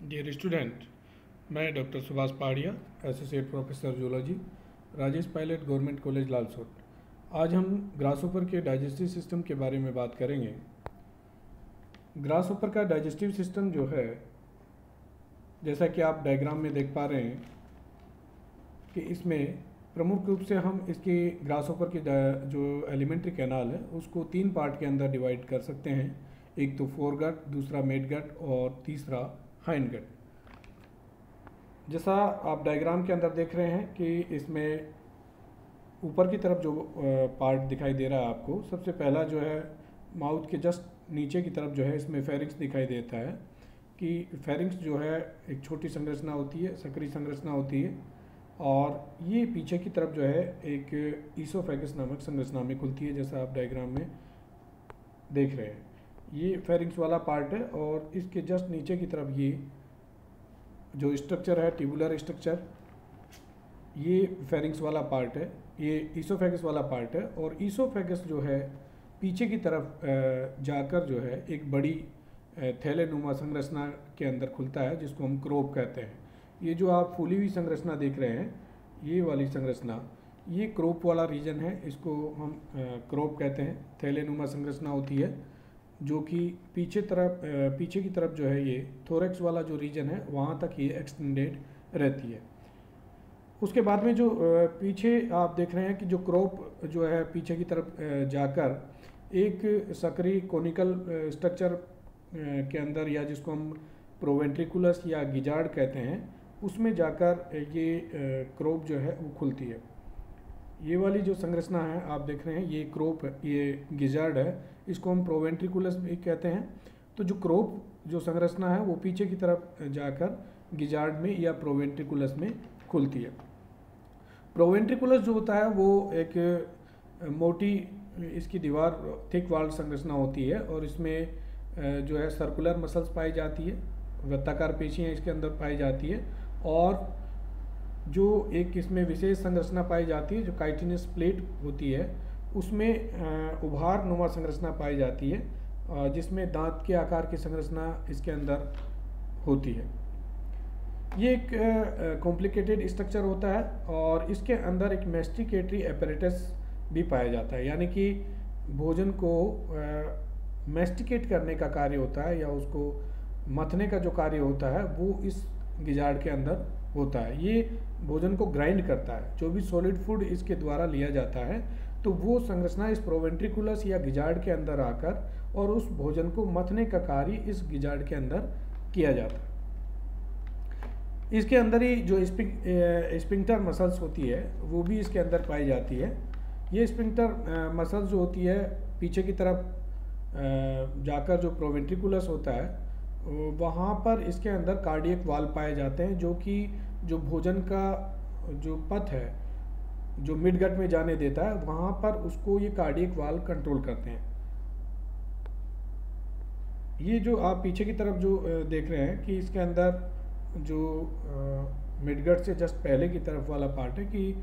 Dear student, मैं doctor Subhash Pahadiya, associate professor zoology, Rajesh Pilot government college Lalsot. आज हम ग्रासहोपर के डाइजेस्टिव सिस्टम के बारे में बात करेंगे। ग्रासहोपर का डाइजेस्टिव सिस्टम जो है, जैसा कि आप डायग्राम में देख पा रहे हैं कि इसमें प्रमुख रूप से हम इसकी ग्रासहोपर की जो एलिमेंट्री कैनाल है उसको 3 पार्ट के अंदर डिवाइड कर सकते हैं। एक तो फोरगट, दूसरा मिडगट और तीसरा हाइंडगट। जैसा आप डायग्राम के अंदर देख रहे हैं कि इसमें ऊपर की तरफ जो पार्ट दिखाई दे रहा है आपको, सबसे पहला जो है माउथ के जस्ट नीचे की तरफ जो है इसमें फेरिंक्स दिखाई देता है कि फेरिंक्स जो है एक छोटी संरचना होती है, सक्रिय संरचना होती है, और ये पीछे की तरफ जो है एक ईसोफेगस नामक संरचना में खुलती है, जैसा आप डायग्राम में देख रहे हैं। ये फेरिंक्स वाला पार्ट है और इसके जस्ट नीचे की तरफ ये जो स्ट्रक्चर है, ट्यूबुलर स्ट्रक्चर, ये फेरिंक्स वाला पार्ट है, ये ईसोफेगस वाला पार्ट है। और ईसोफेगस जो है पीछे की तरफ जाकर जो है एक बड़ी थैलेनुमा संरचना के अंदर खुलता है, जिसको हम क्रोप कहते हैं। ये जो आप फूली हुई संरचना देख रहे हैं, ये वाली संरचना, ये क्रोप वाला रीजन है, इसको हम क्रोप कहते हैं। थैलेनुमा संरचना होती है जो कि पीछे की तरफ जो है ये थोरैक्स वाला जो रीजन है वहाँ तक ये एक्सटेंडेड रहती है। उसके बाद में जो पीछे आप देख रहे हैं कि जो क्रोप जो है पीछे की तरफ जाकर एक सक्रिय कोनिकल स्ट्रक्चर के अंदर, या जिसको हम प्रोवेंट्रिकुलस या गिजार्ड कहते हैं, उसमें जाकर ये क्रोप जो है वो खुलती है। ये वाली जो संरचना है आप देख रहे हैं, ये क्रोप है, ये गिजार्ड है, इसको हम प्रोवेंट्रिकुलस भी कहते हैं। तो जो क्रोप जो संरचना है वो पीछे की तरफ जाकर गिजार्ड में या प्रोवेंट्रिकुलस में खुलती है। प्रोवेंट्रिकुलस जो होता है वो एक मोटी इसकी दीवार, थिक वॉल्ड संरचना होती है, और इसमें जो है सर्कुलर मसल्स पाई जाती है, वृत्ताकार पेशियाँ इसके अंदर पाई जाती है, और जो एक इसमें विशेष संरचना पाई जाती है जो काइटिनस प्लेट होती है, उसमें उभार नुमा संरचना पाई जाती है, जिसमें दांत के आकार की संरचना इसके अंदर होती है। ये एक कॉम्प्लिकेटेड स्ट्रक्चर होता है और इसके अंदर एक मैस्टिकेटरी एपरेटस भी पाया जाता है, यानी कि भोजन को मैस्टिकेट करने का कार्य होता है या उसको मथने का जो कार्य होता है वो इस गिजार्ड के अंदर होता है। ये भोजन को ग्राइंड करता है, जो भी सॉलिड फूड इसके द्वारा लिया जाता है, तो वो संरचना इस प्रोवेंट्रिकुलस या गिजार्ड के अंदर आकर और उस भोजन को मथने का कार्य इस गिजार्ड के अंदर किया जाता है। इसके अंदर ही जो स्पिंक्टर मसल्स होती है वो भी इसके अंदर पाई जाती है। ये स्पिंक्टर मसल्स जो होती है पीछे की तरफ जाकर जो प्रोवेंट्रिकुलस होता है वहाँ पर इसके अंदर कार्डियक वाल्व पाए जाते हैं, जो कि जो भोजन का जो पथ है जो मिडगट में जाने देता है, वहाँ पर उसको ये कार्डियक वाल्व कंट्रोल करते हैं। ये जो आप पीछे की तरफ जो देख रहे हैं कि इसके अंदर जो मिडगट से जस्ट पहले की तरफ वाला पार्ट है, कि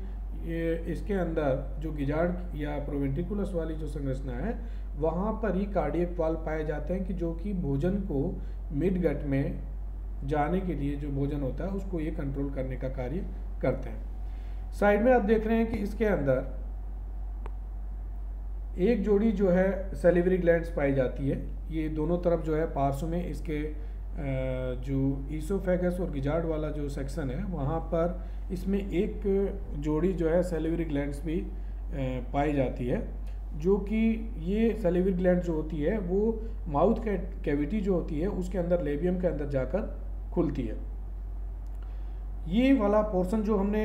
ये इसके अंदर जो गिजार्ड या प्रोवेंट्रिकुलस वाली जो संरचना है वहाँ पर ही कार्डियक वाल्व पाए जाते हैं, कि जो कि भोजन को मिडगट में जाने के लिए जो भोजन होता है उसको ये कंट्रोल करने का कार्य करते हैं। साइड में आप देख रहे हैं कि इसके अंदर एक जोड़ी जो है सैलिवरी ग्लैंड्स पाई जाती है। ये दोनों तरफ जो है पार्श्व में इसके जो ईसोफेगस और गिजार्ड वाला जो सेक्शन है वहाँ पर इसमें एक जोड़ी जो है सैलिवरी ग्लैंड्स भी पाई जाती है, जो कि ये सैलिवरी ग्लैंड जो होती है वो माउथ कैविटी जो होती है उसके अंदर लेबियम के अंदर जाकर खुलती है। ये वाला पोर्शन जो हमने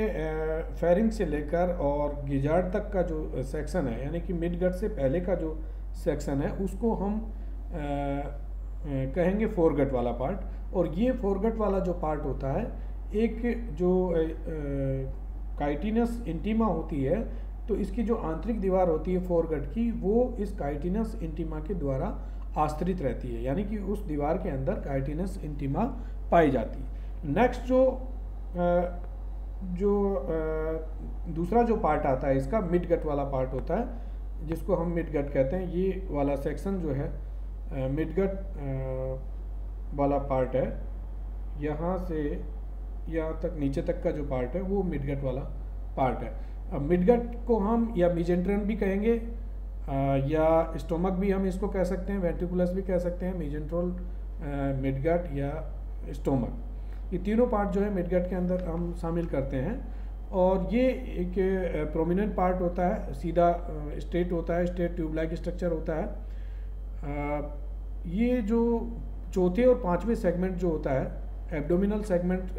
फेरिंक्स से लेकर और गिजार्ड तक का जो सेक्शन है, यानी कि मिडगट से पहले का जो सेक्शन है, उसको हम कहेंगे फोरगट वाला पार्ट। और ये फोरगट वाला जो पार्ट होता है, एक जो काइटिनस इंटीमा होती है, तो इसकी जो आंतरिक दीवार होती है फोरगट की, वो इस काइटिनस इंटीमा के द्वारा आश्रित रहती है, यानी कि उस दीवार के अंदर काइटिनस इंटीमा पाई जाती है। नेक्स्ट दूसरा जो पार्ट आता है इसका मिडगट वाला पार्ट होता है, जिसको हम मिडगट कहते हैं। ये वाला सेक्शन जो है मिडगट वाला पार्ट है, यहाँ से यहाँ तक नीचे तक का जो पार्ट है वो मिडगट वाला पार्ट है। अब मिडगट को हम या मेजेंट्रन भी कहेंगे, या स्टोमक भी हम इसको कह सकते हैं, वेंट्रिकुलस भी कह सकते हैं, मेजेंट्रोल, मिडगट या स्टोमक, ये तीनों पार्ट जो है मिडगट के अंदर हम शामिल करते हैं। और ये एक प्रोमिनेंट पार्ट होता है, सीधा स्ट्रेट होता है, स्ट्रेट ट्यूब लाइक स्ट्रक्चर होता है। ये जो चौथे और पांचवें सेगमेंट जो होता है, एब्डोमिनल सेगमेंट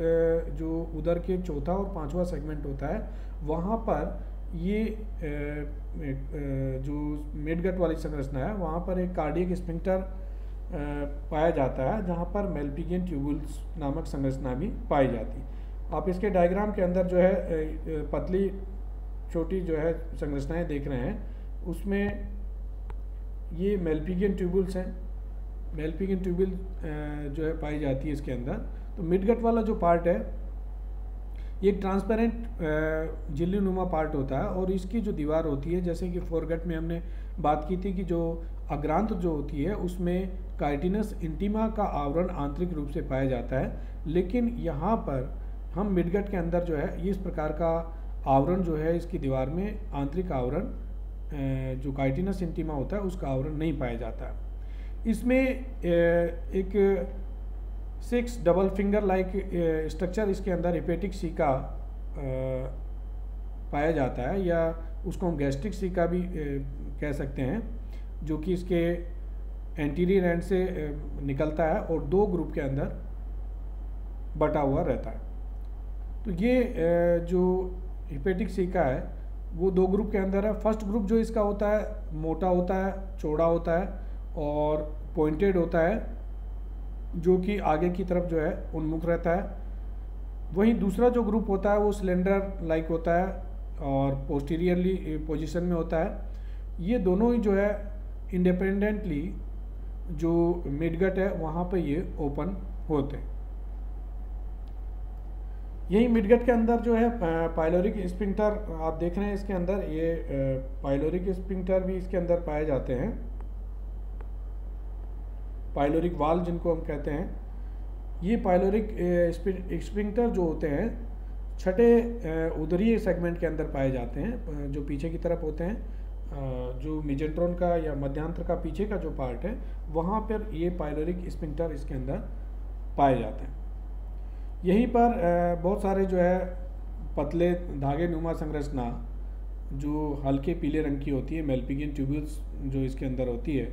जो उधर के चौथा और पांचवा सेगमेंट होता है, वहाँ पर ये जो मिडगट वाली संरचना है वहाँ पर एक कार्डियक स्फिंक्टर पाया जाता है, जहाँ पर मेल्पिगियन ट्यूबुल्स नामक संरचना भी पाई जाती है। आप इसके डायग्राम के अंदर जो है पतली छोटी जो है संरचनाएं देख रहे हैं, उसमें ये मेल्पिगियन ट्यूबुल्स हैं। मेल्पिगियन ट्यूबुल जो है पाई जाती है इसके अंदर। तो मिडगट वाला जो पार्ट है ये एक ट्रांसपेरेंट झिल्ली नुमा पार्ट होता है, और इसकी जो दीवार होती है, जैसे कि फोरगट में हमने बात की थी कि जो अग्रांत जो होती है उसमें काइटिनस इंटीमा का आवरण आंतरिक रूप से पाया जाता है, लेकिन यहाँ पर हम मिडगट के अंदर जो है इस प्रकार का आवरण जो है इसकी दीवार में, आंतरिक आवरण जो काइटिनस इंटीमा होता है उसका आवरण नहीं पाया जाता है। इसमें एक 6 डबल फिंगर लाइक स्ट्रक्चर इसके अंदर हेपेटिक सीका पाया जाता है, या उसको हम गैस्ट्रिक सीका भी कह सकते हैं, जो कि इसके एंटीरियर एंड से निकलता है और 2 ग्रुप के अंदर बटा हुआ रहता है। तो ये जो हेपेटिक सीका है वो 2 ग्रुप के अंदर है। फर्स्ट ग्रुप जो इसका होता है मोटा होता है, चौड़ा होता है और पॉइंटेड होता है, जो कि आगे की तरफ जो है उन्मुख रहता है। वहीं दूसरा जो ग्रुप होता है वो सिलेंडर लाइक होता है और पोस्टीरियरली पोजीशन में होता है। ये दोनों ही जो है इंडिपेंडेंटली जो मिडगट है वहाँ पे ये ओपन होते हैं। यही मिडगट के अंदर जो है पाइलोरिक स्फिंक्टर आप देख रहे हैं, इसके अंदर ये पाइलोरिक स्फिंक्टर भी इसके अंदर पाए जाते हैं, पाइलोरिक वाल्व जिनको हम कहते हैं। ये पाइलोरिक स्फिंक्टर जो होते हैं छठे उदरीय सेगमेंट के अंदर पाए जाते हैं, जो पीछे की तरफ होते हैं, जो मेजेंट्रॉन का या मध्यांतर का पीछे का जो पार्ट है वहाँ पर ये पाइलोरिक स्फिंक्टर इसके अंदर पाए जाते हैं। यहीं पर बहुत सारे जो है पतले धागे नुमा संरचना जो हल्के पीले रंग की होती है, मेल्पिगियन ट्यूब्यूल्स जो इसके अंदर होती है,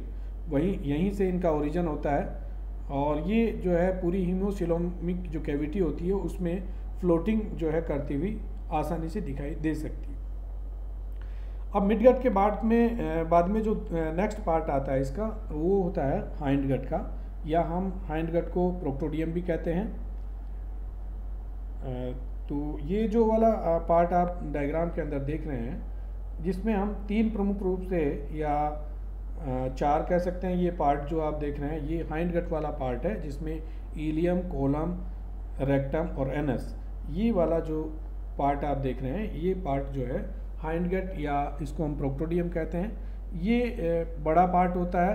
वहीं यहीं से इनका ओरिजिन होता है। और ये जो है पूरी हीमोसिलोमिक जो कैविटी होती है उसमें फ्लोटिंग जो है करती हुई आसानी से दिखाई दे सकती है। अब मिडगट के बाद में जो नेक्स्ट पार्ट आता है इसका, वो होता है हाइंडगट का, या हम हाइंडगट को प्रोक्टोडियम भी कहते हैं। तो ये जो वाला पार्ट आप डायग्राम के अंदर देख रहे हैं, जिसमें हम 3 प्रमुख रूप से या 4 कह सकते हैं, ये पार्ट जो आप देख रहे हैं ये हाइंडगट वाला पार्ट है, जिसमें इलियम, कोलम, रेक्टम और एनस, ये वाला जो पार्ट आप देख रहे हैं ये पार्ट जो है हाइंडगट या इसको हम प्रोक्टोडियम कहते हैं। ये बड़ा पार्ट होता है,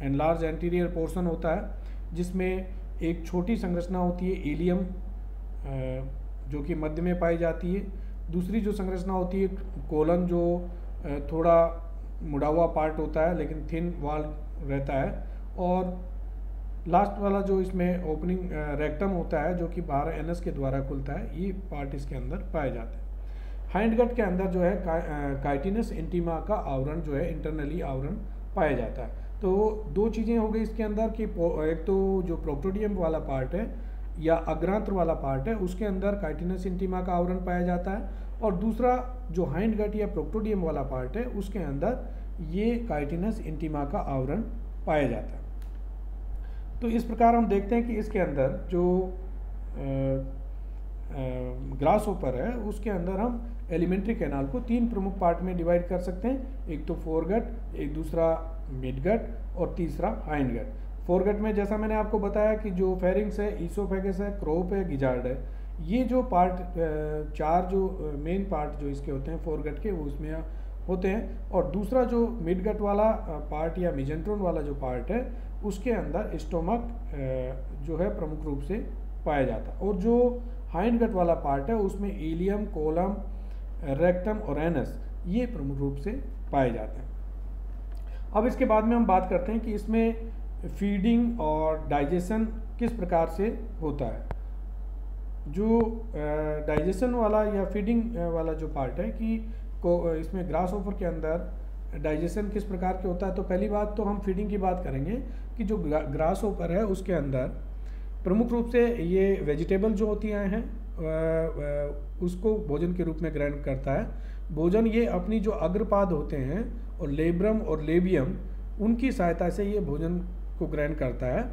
एनलार्ज एंटीरियर पोर्शन होता है, जिसमें एक छोटी संरचना होती है इलियम जो कि मध्य में पाई जाती है। दूसरी जो संरचना होती है कोलन, जो थोड़ा मुड़ा हुआ पार्ट होता है लेकिन थिन वॉल रहता है। और लास्ट वाला जो इसमें ओपनिंग रेक्टम होता है जो कि बाहर एनस के द्वारा खुलता है, ये पार्ट इसके अंदर पाए जाते हैं। हाइंडगट के अंदर जो है काइटिनस इंटीमा का आवरण जो है इंटरनली आवरण पाया जाता है। तो 2 चीज़ें हो गई इसके अंदर कि एक तो जो प्रोक्टोडियम वाला पार्ट है या अग्रांत्र वाला पार्ट है उसके अंदर काइटिनस इंटीमा का आवरण पाया जाता है, और दूसरा जो हाइंडगट या प्रोक्टोडियम वाला पार्ट है उसके अंदर ये काइटिनस इंटीमा का आवरण पाया जाता है। तो इस प्रकार हम देखते हैं कि इसके अंदर जो ग्रास होपर है उसके अंदर हम एलिमेंट्री कैनाल को 3 प्रमुख पार्ट में डिवाइड कर सकते हैं। एक तो फोरगट, एक दूसरा मिडगट और तीसरा हाइंडगट। फोरगट में जैसा मैंने आपको बताया कि जो फेरिंग्स है, ईसोफेगस है, क्रोप है, गिजार्ड है, ये जो पार्ट 4 जो मेन पार्ट जो इसके होते हैं फोरगट के वो उसमें होते हैं। और दूसरा जो मिडगट वाला पार्ट या मेजेंट्रोन वाला जो पार्ट है उसके अंदर स्टोमक जो है प्रमुख रूप से पाया जाता है। और जो हाइंड गट वाला पार्ट है उसमें इलियम, कोलम, रेक्टम और एनस ये प्रमुख रूप से पाए जाते हैं। अब इसके बाद में हम बात करते हैं कि इसमें फीडिंग और डाइजेशन किस प्रकार से होता है। जो डाइजेशन वाला या फीडिंग वाला जो पार्ट है कि इसमें ग्रास ओपर के अंदर डाइजेशन किस प्रकार के होता है, तो पहली बात तो हम फीडिंग की बात करेंगे कि जो ग्रास ओपर है उसके अंदर प्रमुख रूप से ये वेजिटेबल जो होती हैं उसको भोजन के रूप में ग्रहण करता है। भोजन ये अपनी जो अग्रपाद होते हैं और लेब्रम और लेबियम उनकी सहायता से ये भोजन को ग्रहण करता है।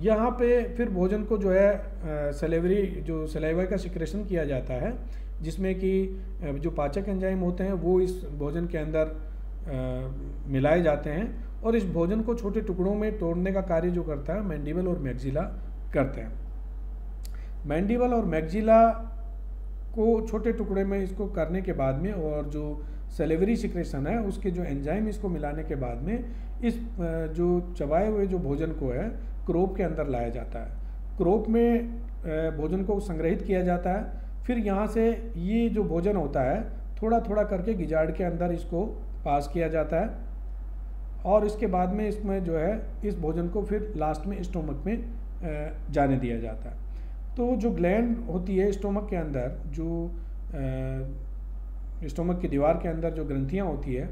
यहाँ पे फिर भोजन को जो है सलेवरी जो सलाइवा का सिक्रेशन किया जाता है, जिसमें कि जो पाचक एंजाइम होते हैं वो इस भोजन के अंदर मिलाए जाते हैं और इस भोजन को छोटे टुकड़ों में तोड़ने का कार्य जो करता है मैंडिबल और मैक्सिला करते हैं। मैंडिबल और मैक्सिला को छोटे टुकड़े में इसको करने के बाद में और जो सलेवरी सिक्रेशन है उसके जो एंजाइम इसको मिलाने के बाद में इस जो चबाए हुए जो भोजन को है क्रोप के अंदर लाया जाता है। क्रोप में भोजन को संग्रहित किया जाता है। फिर यहाँ से ये जो भोजन होता है थोड़ा थोड़ा करके गिजाड़ के अंदर इसको पास किया जाता है और इसके बाद में इसमें जो है इस भोजन को फिर लास्ट में स्टोमक में जाने दिया जाता है। तो जो ग्लैंड होती है स्टोमक के अंदर, जो स्टोमक की दीवार के अंदर जो ग्रंथियाँ होती है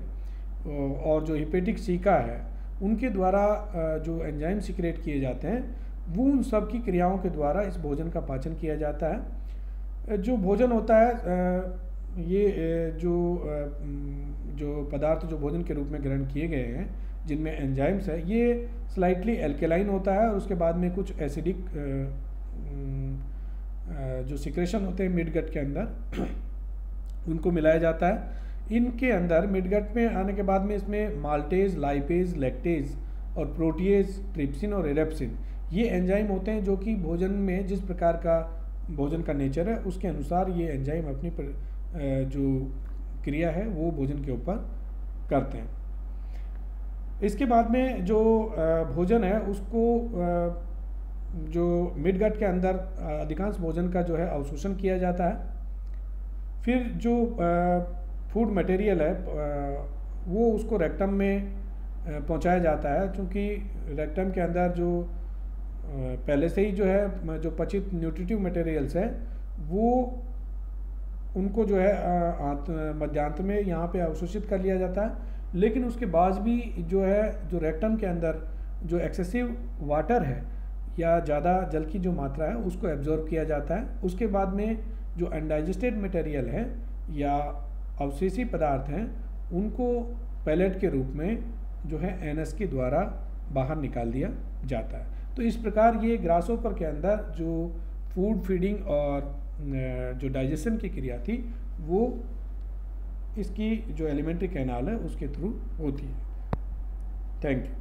और जो हिपेटिक सीका है उनके द्वारा जो एंजाइम सिक्रेट किए जाते हैं वो उन सब की क्रियाओं के द्वारा इस भोजन का पाचन किया जाता है। जो भोजन होता है ये जो पदार्थ जो भोजन के रूप में ग्रहण किए गए हैं जिनमें एंजाइम्स है ये स्लाइटली एल्केलाइन होता है और उसके बाद में कुछ एसिडिक जो सिक्रेशन होते हैं मिड गट के अंदर उनको मिलाया जाता है। इनके अंदर मिडगट में आने के बाद में इसमें माल्टेज, लाइपेज, लैक्टेज और प्रोटीएज, ट्रिप्सिन और एरेप्सिन ये एंजाइम होते हैं जो कि भोजन में जिस प्रकार का भोजन का नेचर है उसके अनुसार ये एंजाइम अपनी जो क्रिया है वो भोजन के ऊपर करते हैं। इसके बाद में जो भोजन है उसको जो मिडगट के अंदर अधिकांश भोजन का जो है अवशोषण किया जाता है। फिर जो फूड मटेरियल है वो उसको रेक्टम में पहुंचाया जाता है, क्योंकि रेक्टम के अंदर जो पहले से ही जो है जो पचित न्यूट्रिटिव मटेरियल्स है वो उनको जो है मध्यांत में यहाँ पे अवशोषित कर लिया जाता है। लेकिन उसके बाद भी जो है जो रेक्टम के अंदर जो एक्सेसिव वाटर है या ज़्यादा जल की जो मात्रा है उसको एब्जॉर्ब किया जाता है। उसके बाद में जो अनडाइजेस्टेड मटेरियल है या अवशेषी पदार्थ हैं उनको पैलेट के रूप में जो है एनस के द्वारा बाहर निकाल दिया जाता है। तो इस प्रकार ये ग्रासहोपर के अंदर जो फूड फीडिंग और जो डाइजेशन की क्रिया थी वो इसकी जो एलिमेंट्री कैनाल है उसके थ्रू होती है। Thank you.